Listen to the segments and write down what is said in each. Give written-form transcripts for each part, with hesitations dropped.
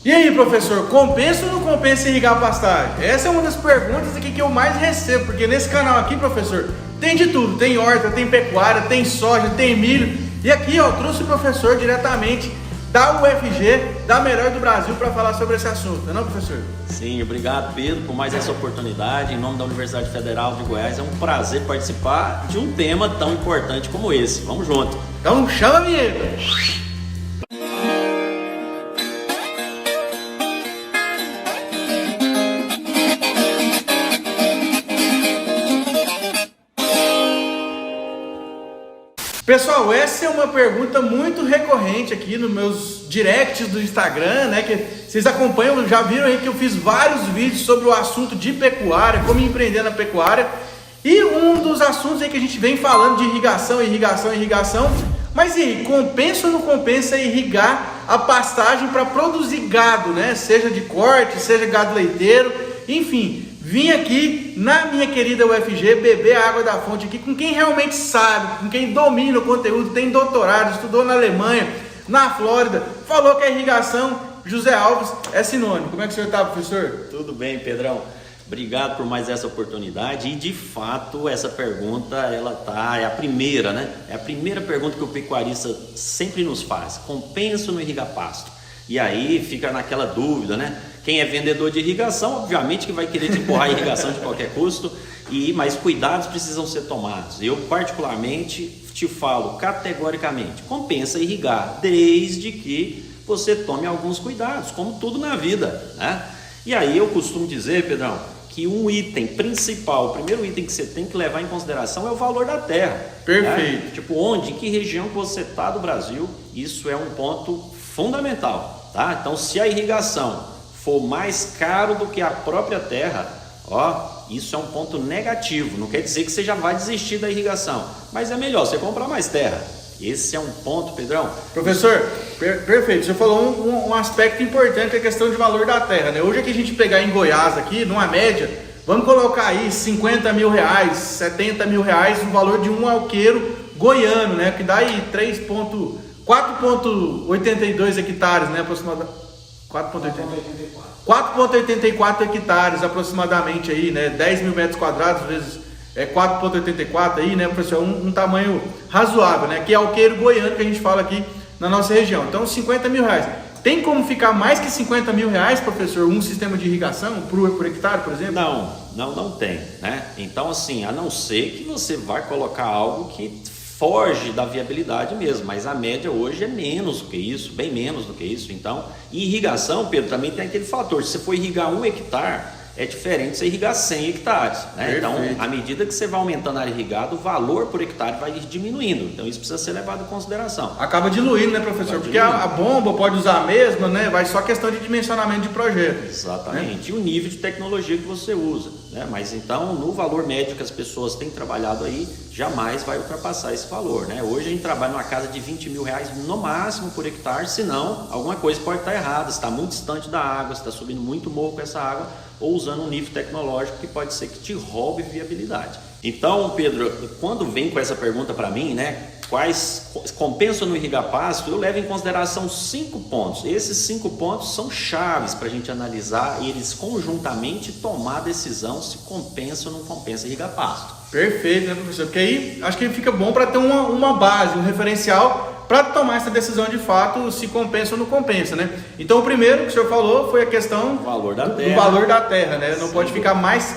E aí, professor, compensa ou não compensa irrigar a pastagem? Essa é uma das perguntas aqui que eu mais recebo, porque nesse canal aqui, professor, tem de tudo. Tem horta, tem pecuária, tem soja, tem milho. E aqui, ó, trouxe o professor diretamente da UFG, da melhor do Brasil, para falar sobre esse assunto, não é não, professor? Sim, obrigado, Pedro, por mais essa oportunidade. Em nome da Universidade Federal de Goiás, é um prazer participar de um tema tão importante como esse. Vamos junto. Então chama a vinheta. Pessoal, essa é uma pergunta muito recorrente aqui nos meus directs do Instagram, né? Que vocês acompanham, já viram aí que eu fiz vários vídeos sobre o assunto de pecuária, como empreender na pecuária. E um dos assuntos aí que a gente vem falando de irrigação. Mas e aí, compensa ou não compensa irrigar a pastagem para produzir gado, né? Seja de corte, seja gado leiteiro, enfim. Vim aqui na minha querida UFG beber a água da fonte aqui com quem realmente sabe, com quem domina o conteúdo, tem doutorado, estudou na Alemanha, na Flórida, falou que a irrigação, José Alves, é sinônimo. Como é que o senhor está, professor? Tudo bem, Pedrão. Obrigado por mais essa oportunidade e, de fato, essa pergunta, é a primeira, né? É a primeira pergunta que o pecuarista sempre nos faz. Compensa ou não irrigar pasto? E aí fica naquela dúvida, né? Quem é vendedor de irrigação, obviamente que vai querer te empurrar a irrigação de qualquer custo, mas cuidados precisam ser tomados. Eu, particularmente, te falo categoricamente, compensa irrigar, desde que você tome alguns cuidados, como tudo na vida, né? E aí eu costumo dizer, Pedrão, que um item principal, o primeiro item que você tem que levar em consideração é o valor da terra. Perfeito. Né? Tipo, onde, em que região que você está do Brasil, isso é um ponto fundamental, tá? Então, se a irrigação for mais caro do que a própria terra, isso é um ponto negativo. Não quer dizer que você já vai desistir da irrigação, mas é melhor você comprar mais terra. Esse é um ponto, Pedrão. Professor, perfeito. Você falou um aspecto importante, que é a questão de valor da terra, né? Hoje aqui a gente pegar em Goiás aqui, numa média, vamos colocar aí 50 mil reais, 70 mil reais, o valor de um alqueiro goiano, né? Que dá aí 4,82 hectares, né? Aproximadamente. 4,84 hectares aproximadamente aí, né? 10 mil metros quadrados vezes 4,84 aí, né, professor? Um tamanho razoável, né? Que é alqueiro goiano que a gente fala aqui na nossa região. Então, 50 mil reais. Tem como ficar mais que 50 mil reais, professor, um sistema de irrigação por hectare, por exemplo? Não tem, né? Então, assim, a não ser que você vai colocar algo que foge da viabilidade mesmo, mas a média hoje é menos do que isso, bem menos do que isso. Então, irrigação, Pedro, também tem aquele fator, se você for irrigar 1 hectare, é diferente de você irrigar 100 hectares, né? Então, à medida que você vai aumentando a área irrigada, o valor por hectare vai diminuindo, então isso precisa ser levado em consideração. Acaba diluindo, né, professor? Porque a bomba pode usar a mesma, né? Vai só questão de dimensionamento de projeto. Exatamente, né? E o nível de tecnologia que você usa, né? Mas então, no valor médio que as pessoas têm trabalhado aí, jamais vai ultrapassar esse valor, né? Hoje a gente trabalha numa casa de 20 mil reais no máximo por hectare, senão alguma coisa pode estar errada, está muito distante da água, está subindo muito morro com essa água, ou usando um nível tecnológico que pode ser que te roube viabilidade. Então, Pedro, quando vem com essa pergunta para mim, né, compensa ou não irrigar pasto, eu levo em consideração 5 pontos. Esses 5 pontos são chaves para a gente analisar e eles conjuntamente tomar a decisão se compensa ou não compensa irrigar pasto. Perfeito, né, professor? Porque aí acho que fica bom para ter uma base, um referencial para tomar essa decisão de fato, se compensa ou não compensa, né? Então, o primeiro que o senhor falou foi a questão do valor da terra, né? Não pode ficar mais,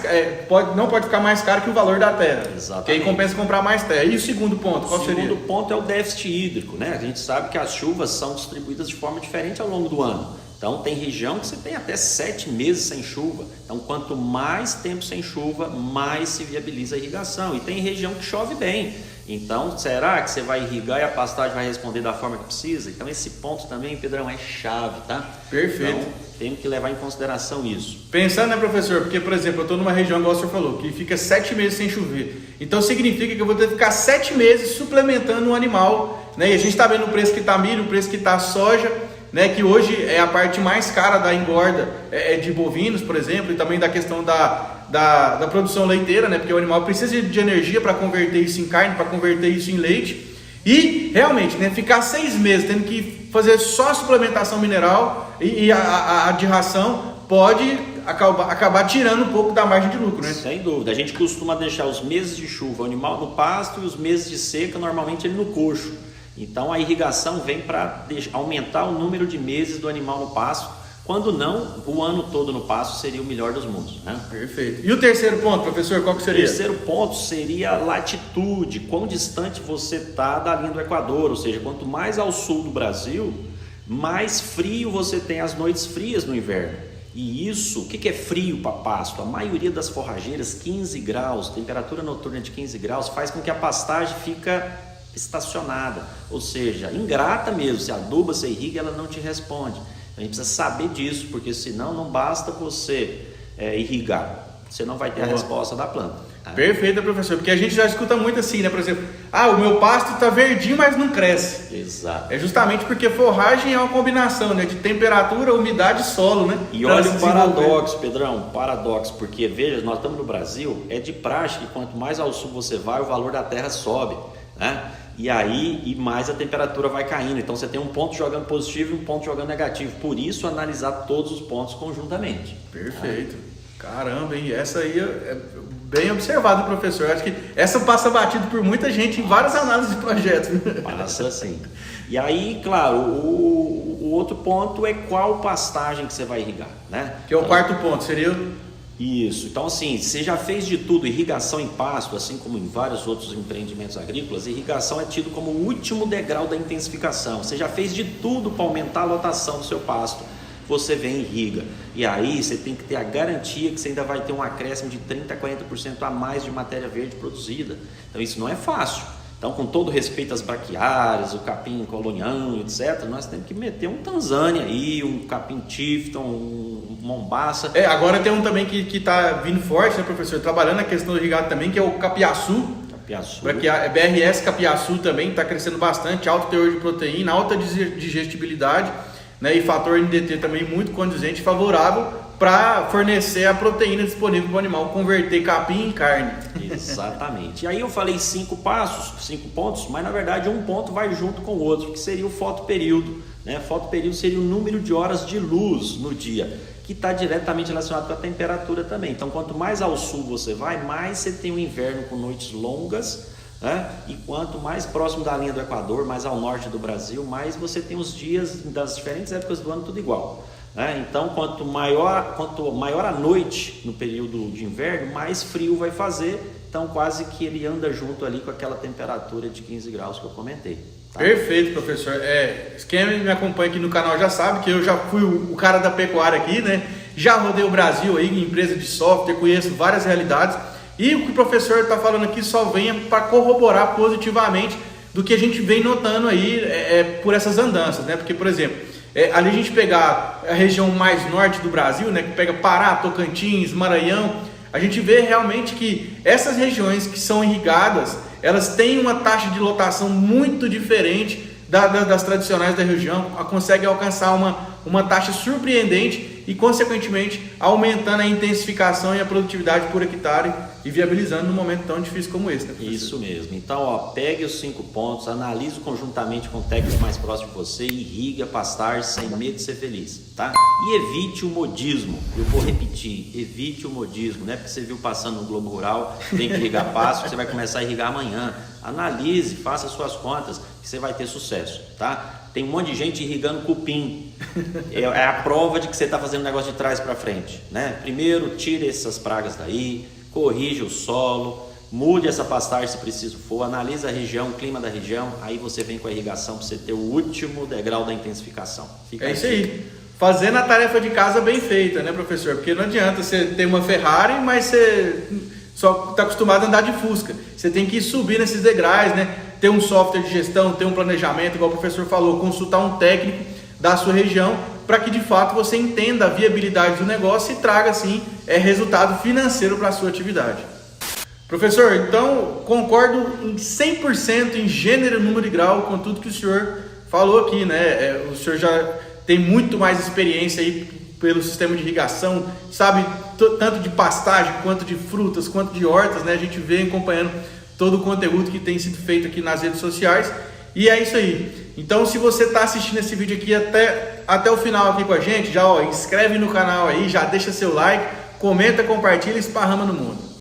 não pode ficar mais caro que o valor da terra. Exatamente. Que aí compensa comprar mais terra. E o segundo ponto, qual seria? O segundo ponto é o déficit hídrico, né? A gente sabe que as chuvas são distribuídas de forma diferente ao longo do ano. Então, tem região que você tem até 7 meses sem chuva. Então, quanto mais tempo sem chuva, mais se viabiliza a irrigação. E tem região que chove bem. Então, será que você vai irrigar e a pastagem vai responder da forma que precisa? Então, esse ponto também, Pedrão, é chave, tá? Perfeito. Então, temos que levar em consideração isso. Pensando, né, professor? Porque, por exemplo, eu estou numa região, igual o senhor falou, que fica 7 meses sem chover. Então, significa que eu vou ter que ficar 7 meses suplementando um animal, né? E a gente está vendo o preço que está milho, o preço que está soja, né, que hoje é a parte mais cara da engorda de bovinos, por exemplo, e também da questão da produção leiteira, né, porque o animal precisa de energia para converter isso em carne, para converter isso em leite. E realmente, né, ficar 6 meses tendo que fazer só a suplementação mineral e a de ração pode acabar tirando um pouco da margem de lucro, né? Sem dúvida. A gente costuma deixar os meses de chuva o animal no pasto e os meses de seca normalmente ele no coxo. Então a irrigação vem para aumentar o número de meses do animal no pasto. Quando não, o ano todo no pasto seria o melhor dos mundos, né? Perfeito. E o terceiro ponto, professor, qual que seria? O terceiro ponto seria a latitude, quão distante você está da linha do Equador, ou seja, quanto mais ao sul do Brasil, mais frio você tem as noites frias no inverno. E isso, o que é frio para pasto? A maioria das forrageiras, 15 graus, temperatura noturna de 15 graus, faz com que a pastagem fica estacionada, ou seja, ingrata mesmo, se aduba, se irriga, ela não te responde. A gente precisa saber disso, porque senão não basta você irrigar, você não vai ter a resposta da planta. Perfeito, professor, porque a gente já escuta muito assim, né? Por exemplo, o meu pasto está verdinho, mas não cresce. Exato. É justamente porque forragem é uma combinação, né, de temperatura, umidade e solo, né? E olha o paradoxo, Pedrão, paradoxo, porque veja, nós estamos no Brasil, é de praxe que quanto mais ao sul você vai, o valor da terra sobe, né? E mais a temperatura vai caindo, então você tem um ponto jogando positivo e um ponto jogando negativo, por isso analisar todos os pontos conjuntamente. Perfeito. Caramba, hein? Essa aí é bem observado, professor. Acho que essa passa batido por muita gente em várias análises de projetos. Passa sim. E aí, claro, o outro ponto é qual pastagem que você vai irrigar, né? Que é o quarto ponto, seria... Isso, então assim, você já fez de tudo, irrigação em pasto, assim como em vários outros empreendimentos agrícolas, irrigação é tido como o último degrau da intensificação. Você já fez de tudo para aumentar a lotação do seu pasto, você vem e irriga. E aí você tem que ter a garantia que você ainda vai ter um acréscimo de 30% a 40% a mais de matéria verde produzida. Então isso não é fácil. Então, com todo respeito às braquiárias, o capim coloniano, etc., nós temos que meter um Tanzânia aí, um capim Tifton, um Mombaça. Agora tem um também que está vindo forte, né, professor? Trabalhando na questão do irrigado também, que é o Capiaçu. BRS Capiaçu também está crescendo bastante, alto teor de proteína, alta digestibilidade, né, e fator NDT também muito condizente e favorável para fornecer a proteína disponível para o animal, converter capim em carne. Exatamente. E aí eu falei 5 passos, 5 pontos, mas na verdade um ponto vai junto com o outro, que seria o fotoperíodo, né? Fotoperíodo seria o número de horas de luz no dia, que está diretamente relacionado com a temperatura também. Então, quanto mais ao sul você vai, mais você tem um inverno com noites longas, né? E quanto mais próximo da linha do Equador, mais ao norte do Brasil, mais você tem os dias das diferentes épocas do ano tudo igual. Então, quanto maior a noite no período de inverno, mais frio vai fazer. Então, quase que ele anda junto ali com aquela temperatura de 15 graus que eu comentei. Tá? Perfeito, professor. Quem me acompanha aqui no canal já sabe que eu já fui o cara da pecuária aqui, né? Já rodei o Brasil aí, empresa de software, conheço várias realidades. E o que o professor está falando aqui só vem para corroborar positivamente do que a gente vem notando aí por essas andanças, né? Porque, por exemplo, ali a gente pegar a região mais norte do Brasil, né, que pega Pará, Tocantins, Maranhão, a gente vê realmente que essas regiões que são irrigadas, elas têm uma taxa de lotação muito diferente das tradicionais da região, conseguem alcançar uma taxa surpreendente e, consequentemente, aumentando a intensificação e a produtividade por hectare e viabilizando num momento tão difícil como esse, né, professor? Isso mesmo. Então, pegue os 5 pontos, analise conjuntamente com o técnico mais próximo de você e irrigue a pastagem sem medo de ser feliz, tá? E evite o modismo. Eu vou repetir, evite o modismo, não é porque você viu passando no Globo Rural, tem que irrigar pasto, que você vai começar a irrigar amanhã. Analise, faça suas contas, que você vai ter sucesso, tá? Tem um monte de gente irrigando cupim. É a prova de que você está fazendo o negócio de trás para frente, né? Primeiro, tire essas pragas daí, corrija o solo, mude essa pastagem se preciso for, analisa a região, o clima da região, aí você vem com a irrigação para você ter o último degrau da intensificação. Fica isso aí. Fazendo a tarefa de casa bem feita, né, professor? Porque não adianta você ter uma Ferrari, mas você só está acostumado a andar de Fusca. Você tem que subir nesses degraus, né? Ter um software de gestão, ter um planejamento, igual o professor falou, consultar um técnico da sua região para que de fato você entenda a viabilidade do negócio e traga assim resultado financeiro para a sua atividade. Professor, então concordo em 100% em gênero, número e grau com tudo que o senhor falou aqui, né? O senhor já tem muito mais experiência aí pelo sistema de irrigação, sabe tanto de pastagem quanto de frutas, quanto de hortas, né? A gente vem acompanhando todo o conteúdo que tem sido feito aqui nas redes sociais E é isso aí. Então, se você está assistindo esse vídeo aqui até o final aqui com a gente, já inscreve no canal aí, já deixa seu like, comenta, compartilha e esparrama no mundo.